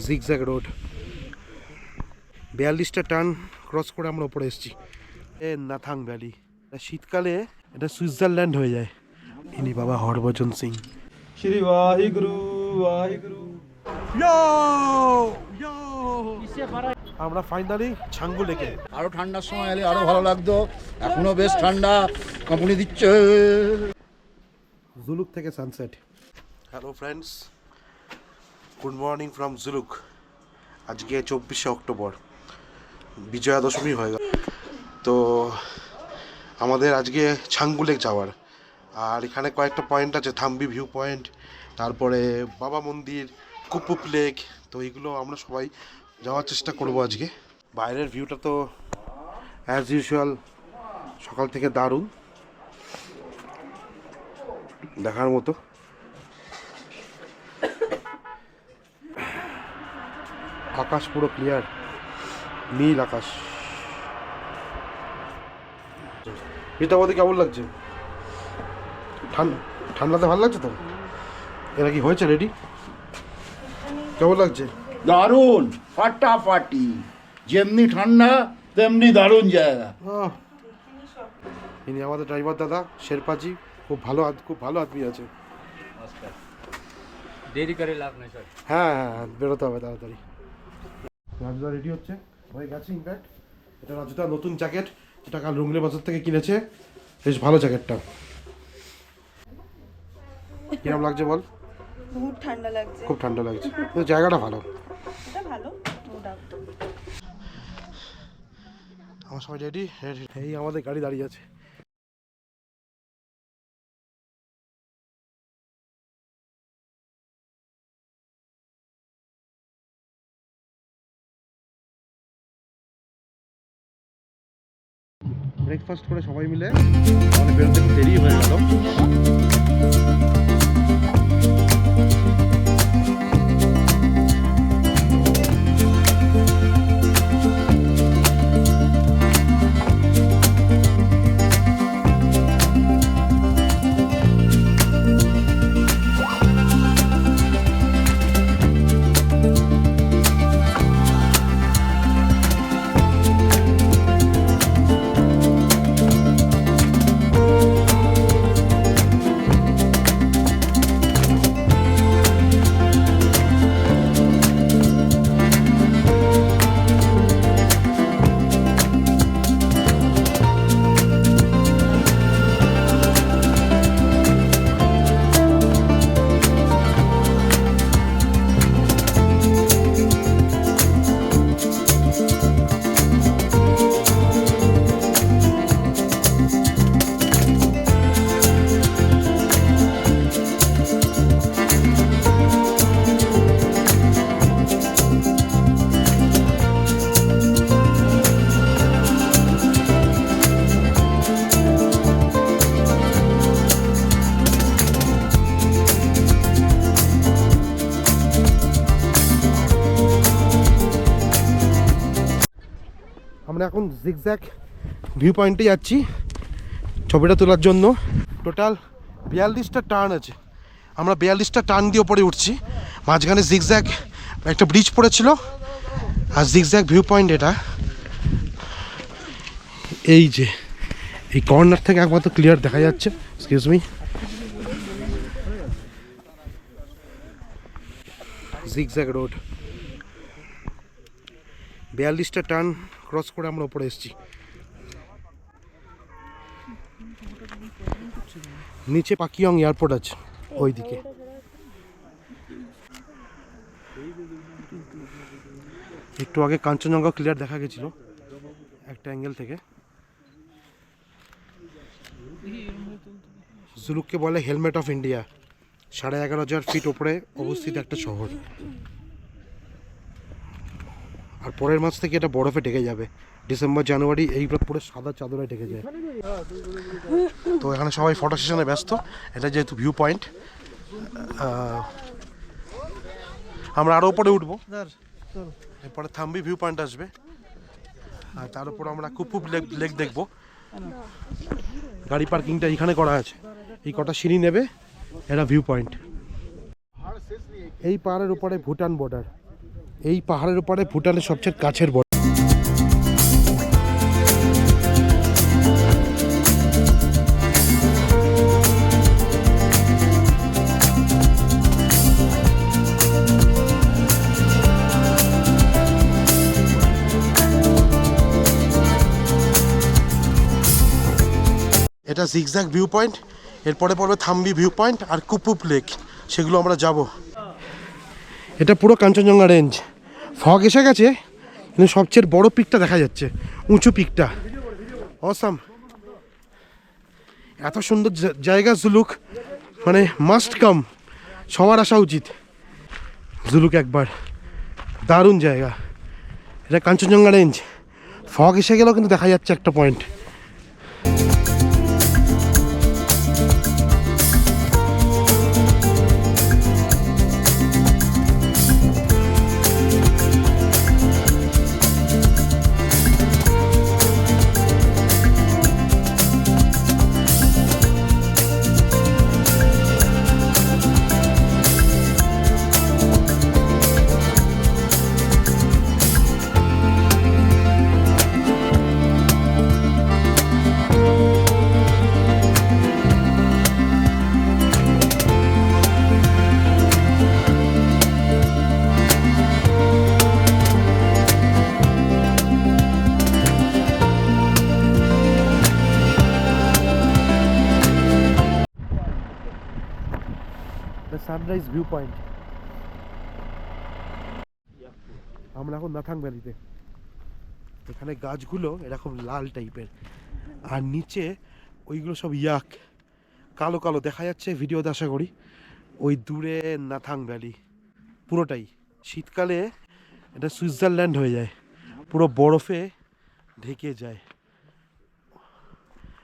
Zigzag road 42টা turn cross করে আমরা উপরে এসেছি। নাথাং ভ্যালি, শীতকালে এটা সুইজারল্যান্ড হয়ে যায়। ইনি বাবা হরভজন সিং। श्री वाहिगुरु वाहिगुरु। আমরা ফাইনালি ছাঙ্গু লেকে। আরো ঠান্ডার সময় এলে আরো ভালো লাগতো, এখনো বেশ ঠান্ডা কাঁপুনি দিচ্ছে। জুলুক থেকে sunset. Hello friends, good morning from Zuluk. আজকে 24শে অক্টোবর, বিজয়া দশমী হয়ে গেল। তো আমাদের আজকে ছাঙ্গু লেক যাওয়ার, আর এখানে কয়েকটা পয়েন্ট আছে, থাম্বি ভিউ পয়েন্ট, তারপরে বাবা মন্দির, কুপুপ লেক। তো এইগুলো আমরা সবাই যাওয়ার চেষ্টা করব আজকে। বাইরের ভিউটা তো অ্যাজ ইউজুয়াল সকাল থেকে দারুণ, দেখার মতো। আকাশ পুরো ক্লিয়ার, নীল আকাশ। রীতাবতী কেমন লাগছে? ঠান্ডাতে ভালো লাগছে তো? এরা কি হয়েছে রেডি? কেমন লাগছে? দারুণ ফাটাফাটি, যেমনি ঠান্ডা তেমনি দারুণ জায়গা। ইনি আমাদের ড্রাইভার দাদা শেরপাজি, খুব ভালো আদমি আছে। देरी करे लाभ नहीं सर। হ্যাঁ হ্যাঁ, বেরোতে হবে তাড়াতাড়ি। রাজুদা রেডি হচ্ছে, হয়ে গেছে ইনফ্যাক্ট। এটা রাজুদা নতুন জ্যাকেট, যেটা কাল রুংলে বাজার থেকে কিনেছে। বেশ ভালো জ্যাকেটটা। কিরম লাগছে বল? খুব ঠান্ডা লাগছে। খুব ঠান্ডা লাগছে, কিন্তু জায়গাটা ভালো। এটা ভালো, নো ডাউট। আমার সবাই রেডি। এই আমাদের গাড়ি দাঁড়িয়ে আছে। ব্রেকফাস্ট করে সবাই মিলে আমাদের বেরোতে একটু দেরি হয়ে গেল। আমরা এখন জিগজ্যাগ ভিউ পয়েন্টে যাচ্ছি ছবিটা তোলার জন্য। টোটাল 42টা টার্ন আছে, আমরা 42টা টার্ন দিয়ে ওপরে উঠছি। মাঝখানে জিগজ্যাগ একটা ব্রিজ পড়েছিল, আর জিগজ্যাগ ভিউ পয়েন্ট এটা। এই যে এই কর্নার থেকে একমাত্র ক্লিয়ার দেখা যাচ্ছে। এক্সকিউজ মি, জিগজ্যাগ রোড 42টা টার্ন ক্রস করে আমরা উপরে এসেছি। নিচে পাকিয়ং এয়ারপোর্ট আছে ওইদিকে। একটু আগে কাঞ্চনজঙ্ঘা ক্লিয়ার দেখা গেছিল একটা অ্যাঙ্গেল থেকে। জুলুককে বলে হেলমেট অফ ইন্ডিয়া। 11,500 ফিট ওপরে অবস্থিত একটা শহর, আর পরের মাস থেকে এটা বরফে ঢেকে যাবে। ডিসেম্বর জানুয়ারি এইগুলো পুরো সাদা চাদরে ঢেকে যায়। তো এখানে সবাই ফটো সেশনে ব্যস্ত। এটা যেহেতু ভিউ পয়েন্ট, আমরা আরও উপরে উঠবো। এরপরে থাম্বি ভিউ পয়েন্ট আসবে, আর তার উপর আমরা কুপুপ লেক দেখবো। গাড়ি পার্কিংটা এখানে করা আছে, এই কটা সিঁড়ি নেবে, এটা ভিউ পয়েন্ট। এই পাহাড়ের উপরে ভুটান বর্ডার, এই পাহাড়ের উপরে ভুটানের সবচেয়ে কাছের বর্ডার। এটা জিগজ্যাগ ভিউ পয়েন্ট, এরপরে পড়বে থাম্বি ভিউ পয়েন্ট আর কুপুপ লেক, সেগুলো আমরা যাব। এটা পুরো কাঞ্চনজঙ্ঘা রেঞ্জ, ফগ এসে গেছে কিন্তু সবচেয়ে বড় পিকটা দেখা যাচ্ছে, উঁচু পিকটা। অসাম, এত সুন্দর জায়গা জুলুক, মানে মাস্ট কাম, সবার আসা উচিত জুলুক একবার, দারুণ জায়গা। এটা কাঞ্চনজঙ্ঘা রেঞ্জ, ফগ এসে গেলেও কিন্তু দেখা যাচ্ছে একটা পয়েন্ট। Sunrise view point. আমরা এখন নাথাং ভ্যালিতে। এখানে গাছগুলো এরকম লাল টাইপের, আর নিচে ওইগুলো সব ইয়াক, কালো কালো দেখা যাচ্ছে ভিডিওতে আশা করি। ওই দূরে নাথাং ভ্যালি পুরোটাই। শীতকালে এটা সুইজারল্যান্ড হয়ে যায়, পুরো বরফে ঢেকে যায়।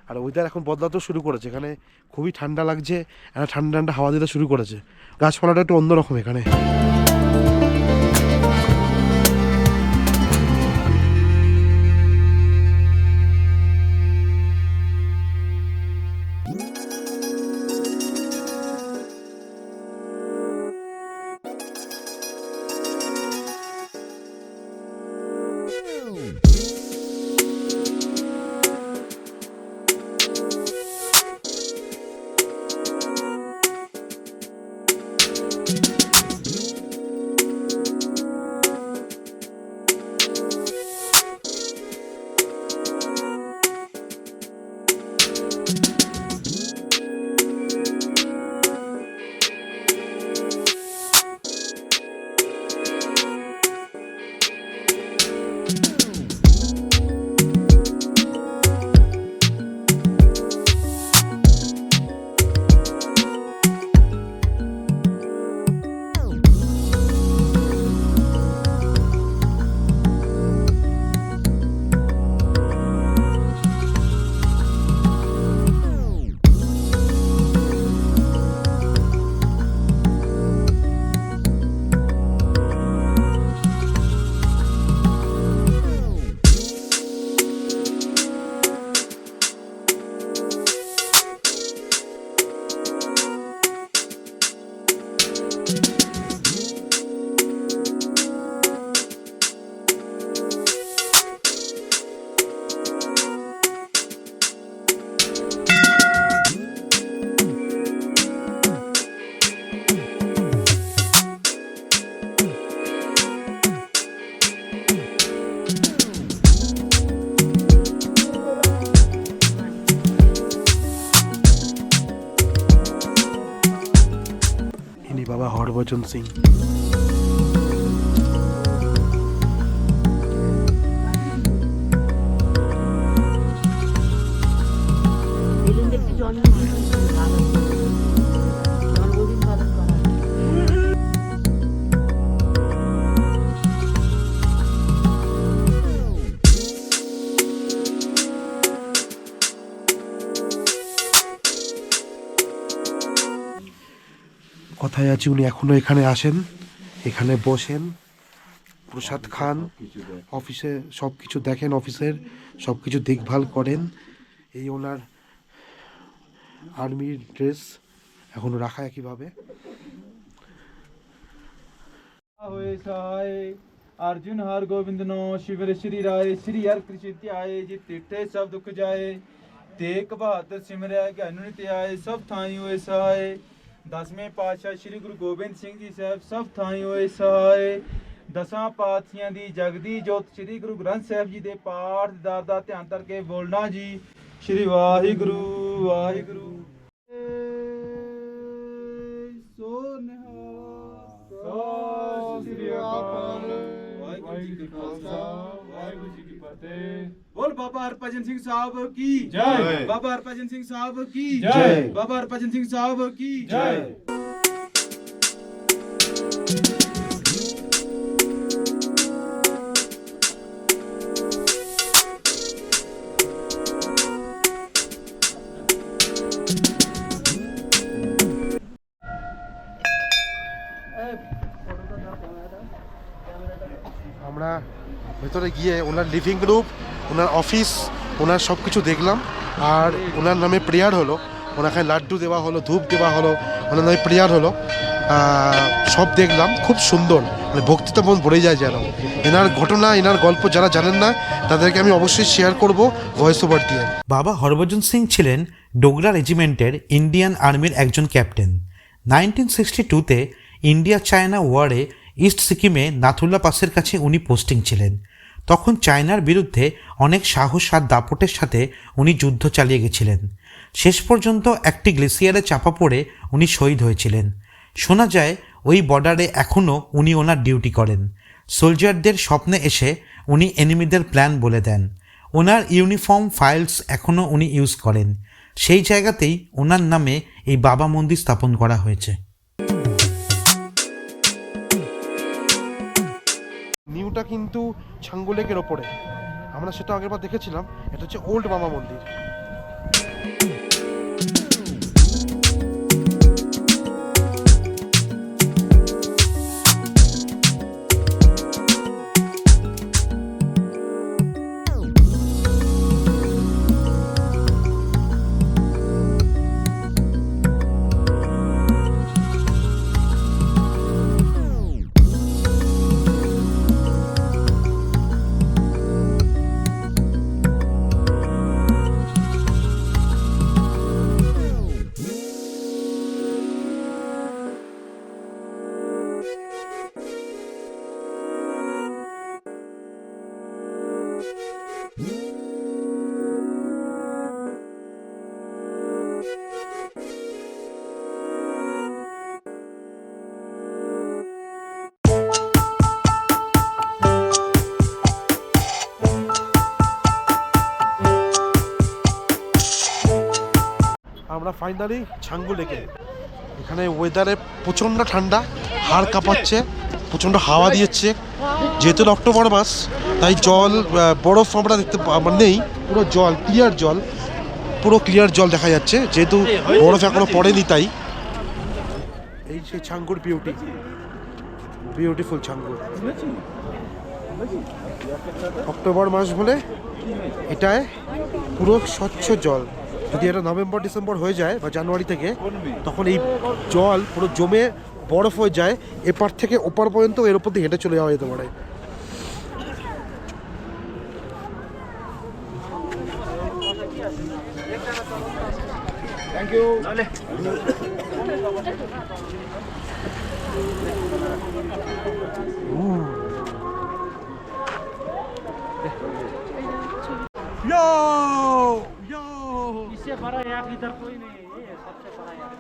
আর ওয়েদার এখন বদলাতেও শুরু করেছে, এখানে খুবই ঠান্ডা লাগছে, একটা ঠান্ডা ঠান্ডা হাওয়া দিতে শুরু করেছে। গাছপালাটা একটু অন্যরকম এখানে। বাবা হরভজন সিং। কথায় আছে উনি এখনো এখানে আসেন, এখানে বসেন, প্রসাদ খান, অফিসে সব কিছু দেখেন, অফিসের সব কিছু দেখভাল করেন। এই ওনার আর্মির ড্রেস এখনো রাখা একইভাবে। होए सहाय अर्जुन हर गोविंद नो शिवर श्री राय श्री हर कृष्ण ध्याय जी तिठे सब दुख जाए तेक बहादुर सिमरै ज्ञान नित आए सब थाई होए सहाय दसवें पातशाह श्री गुरु गोबिंद सिंह जी साहब सब थाई होए सहाय दसां पातशाहियां दी जगदी जोत श्री गुरु ग्रंथ साहिब जी दे पाठ ਦਾਰ ਦਾ ਧਿਆਨ ਕਰਕੇ ਬੋਲਣਾ ਜੀ श्री वाहिगुरु वाहिगुरु सो निहाल श्री अकाल वाहिगुरु जी की खालसा वाहिगुरु जी की फतेह बोल बाबा हरभजन सिंह साहब की जय बाबा हरभजन सिंह साहब की जय बाबा हरभजन सिंह साहब की जय আমরা ভেতরে গিয়ে ওনার লিভিং রুম, ওনার অফিস, ওনার সব কিছু দেখলাম। আর ওনার নামে প্রেয়ার হলো, ওনাকে লাড্ডু দেওয়া হলো, ধূপ দেওয়া হলো, ওনার নামে প্রেয়ার হলো, সব দেখলাম। খুব সুন্দর, মানে ভক্তিতে মন ভরে যায় যেন। এনার ঘটনা, এনার গল্প যারা জানেন না তাদেরকে আমি অবশ্যই শেয়ার করব ভয়েস ওভার দিয়ে। বাবা হরভজন সিং ছিলেন ডোগরা রেজিমেন্টের ইন্ডিয়ান আর্মির একজন ক্যাপ্টেন। 1962-তে ইন্ডিয়া চায়না ওয়ারে ইস্ট সিকিমে নাথুলা পাসের কাছে উনি পোস্টিং ছিলেন। তখন চায়নার বিরুদ্ধে অনেক সাহস আর দাপটের সাথে উনি যুদ্ধ চালিয়ে গেছিলেন। শেষ পর্যন্ত একটি গ্লেসিয়ারে চাপা পড়ে উনি শহীদ হয়েছিলেন। শোনা যায় ওই বর্ডারে এখনও উনি ওনার ডিউটি করেন। সোলজারদের স্বপ্নে এসে উনি এনিমিদের প্ল্যান বলে দেন। ওনার ইউনিফর্ম ফাইলস এখনও উনি ইউজ করেন। সেই জায়গাতেই ওনার নামে এই বাবা মন্দির স্থাপন করা হয়েছে। নিউটা কিন্তু ছাঙ্গু লেকের ওপরে, আমরা সেটা আগেরবার দেখেছিলাম। এটা হচ্ছে ওল্ড বাবা মন্দির। আমরা ফাইনালি ছাঙ্গু লেকে। এখানে ওয়েদারে প্রচণ্ড ঠান্ডা, হাড় কাঁপাচ্ছে, প্রচণ্ড হাওয়া দিয়েছে। যেহেতু অক্টোবর মাস, তাই জল, বরফ আমরা দেখতে নেই, পুরো জল, ক্লিয়ার জল, পুরো ক্লিয়ার জল দেখা যাচ্ছে, যেহেতু বরফ এখনো পড়েনি। তাই এই সেই ছাঙ্গুর বিউটি, বিউটিফুল ছাঙ্গু। অক্টোবর মাস বলে এটায় পুরো স্বচ্ছ জল। যদি এটা নভেম্বর ডিসেম্বর হয়ে যায় বা জানুয়ারি থেকে, তখন এই জল পুরো জমে বরফ হয়ে যায়। এপার থেকে ওপার পর্যন্ত এর উপর দিয়ে হেঁটে চলে যাওয়া যেতে পারে। Thank you. इससे बड़ा याक इधर कोई नहीं है, ये सबसे बड़ा याक।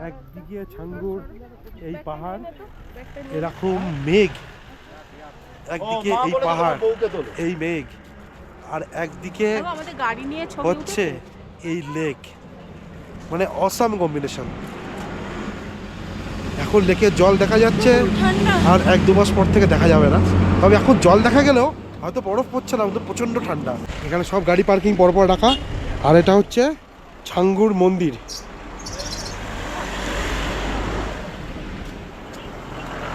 একদিকে ছাঙ্গুর এই পাহাড়, এরকম মেঘ, একদিকে এই পাহাড় এই মেঘ, আর একদিকে আমাদের গাড়ি নিয়ে ছবি হচ্ছে এই লেক, মানে অসাম কম্বিনেশন। এখন লেকের জল দেখা যাচ্ছে, আর 1-2 মাস পর থেকে দেখা যাবে না। তবে এখন জল দেখা গেলেও হয়তো বরফ পড়ছে না, কিন্তু প্রচণ্ড ঠান্ডা। এখানে সব গাড়ি পার্কিং পরপর রাখা। আর এটা হচ্ছে ছাঙ্গুর মন্দির।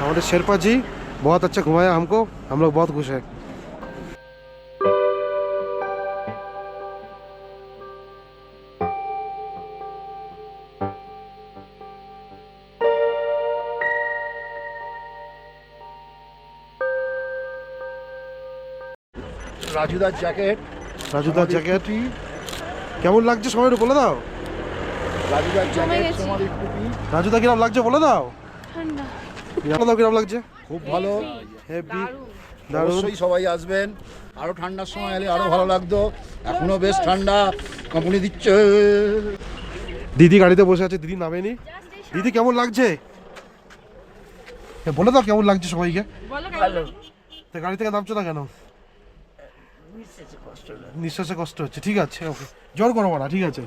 हमारे शेरपा जी बहुत अच्छा घुमाया हमको, हम लोग बहुत खुश हैं। রাজুদার জ্যাকেট, রাজুদার জ্যাকেট কেমন লাগছে সবাই একটু বলে দাও। রাজুদার জ্যাকেট, গেছি। সমাধির টুপি, রাজুদা কিরম লাগছে বলে দাও। ঠান্ডা কিরম লাগছে। খুব ভালো। হেভি, দারুণ। অবশ্যই সবাই আসবেন। আরো ঠান্ডার সময় এলে আরো ভালো লাগতো। এখনো বেশ ঠান্ডা, কোম্পানি দিচ্ছে। দিদি গাড়িতে বসে আছে, দিদি নামেনি। দিদি কেমন লাগছে বলে দাও, কেমন লাগছে সবাইকে। তা গাড়ি থেকে নামছো না কেন? নিঃশ্বাসে কষ্ট হচ্ছে, ঠিক আছে, ওকে, জোর করবো না, ঠিক আছে।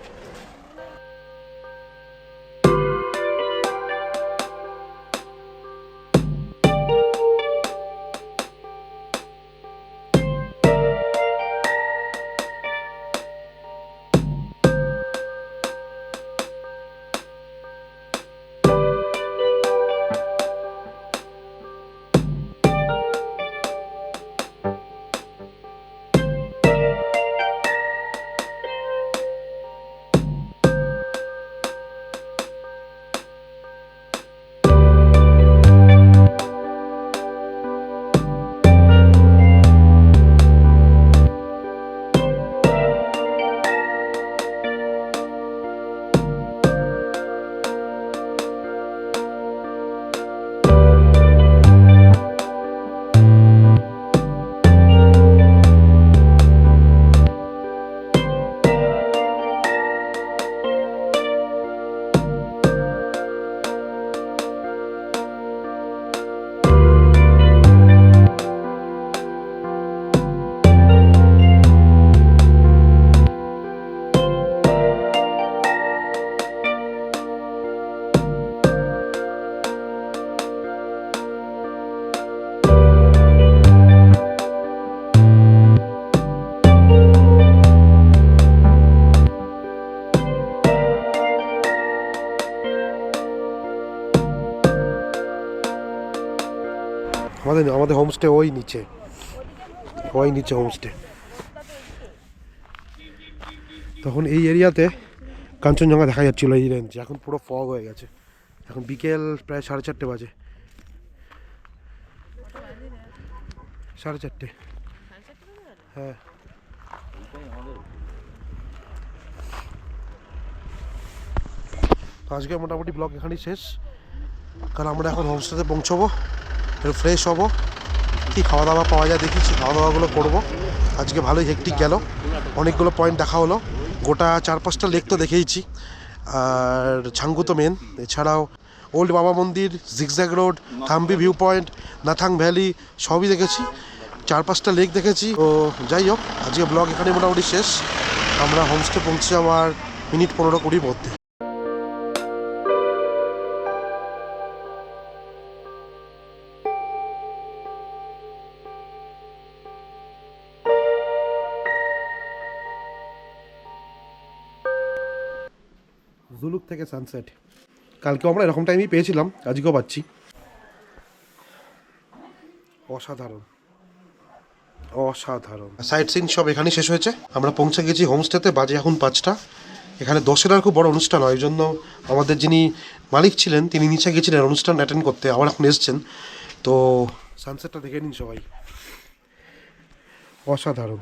আমাদের হোমস্টে ওই নিচে হোমস্টে। তখন এই এরিয়াতে কাঞ্চনজঙ্ঘা দেখা যাচ্ছিল এই রেঞ্জে, এখন পুরো ফগ হয়ে গেছে। এখন বিকেল প্রায় 4:30 বাজে, 4:30। হ্যাঁ, আজকে মোটামুটি ব্লগ এখানেই শেষ। কারণ আমরা এখন হোমস্টেতে পৌঁছবো, একটু ফ্রেশ হবো, কী খাওয়া দাওয়া পাওয়া যায় দেখেছি, খাওয়া দাওয়াগুলো করবো। আজকে ভালোই হেক্টিক গেল, অনেকগুলো পয়েন্ট দেখা হলো। গোটা 4-5টা লেক তো দেখেইছি, আর ছাঙ্গু তো মেন। এছাড়াও ওল্ড বাবা মন্দির, zigzag road, Thambi view point, Nathang valley সবই দেখেছি, 4-5টা লেক দেখেছি। তো যাই হোক, আজকে ব্লগ এখানে মোটামুটি শেষ। আমরা হোমস্টে পৌঁছে আমার মিনিট 15-20 মধ্যে। জুলুক থেকে সানসেট কালকে আমরা এরকম টাইমই পেয়েছিলাম, আজকেও পাচ্ছি। অসাধারণ অসাধারণ। সাইট সিন সব এখানেই শেষ হয়েছে। আমরা পৌঁছে গেছি হোমস্টেতে, বাজে এখন 5টা। এখানে দশেরার খুব বড় অনুষ্ঠান হয়, ওই জন্য আমাদের যিনি মালিক ছিলেন তিনি নিচে গেছিলেন অনুষ্ঠান অ্যাটেন্ড করতে, আবার এখন এসছেন। তো সানসেটটা দেখে নিন সবাই, অসাধারণ।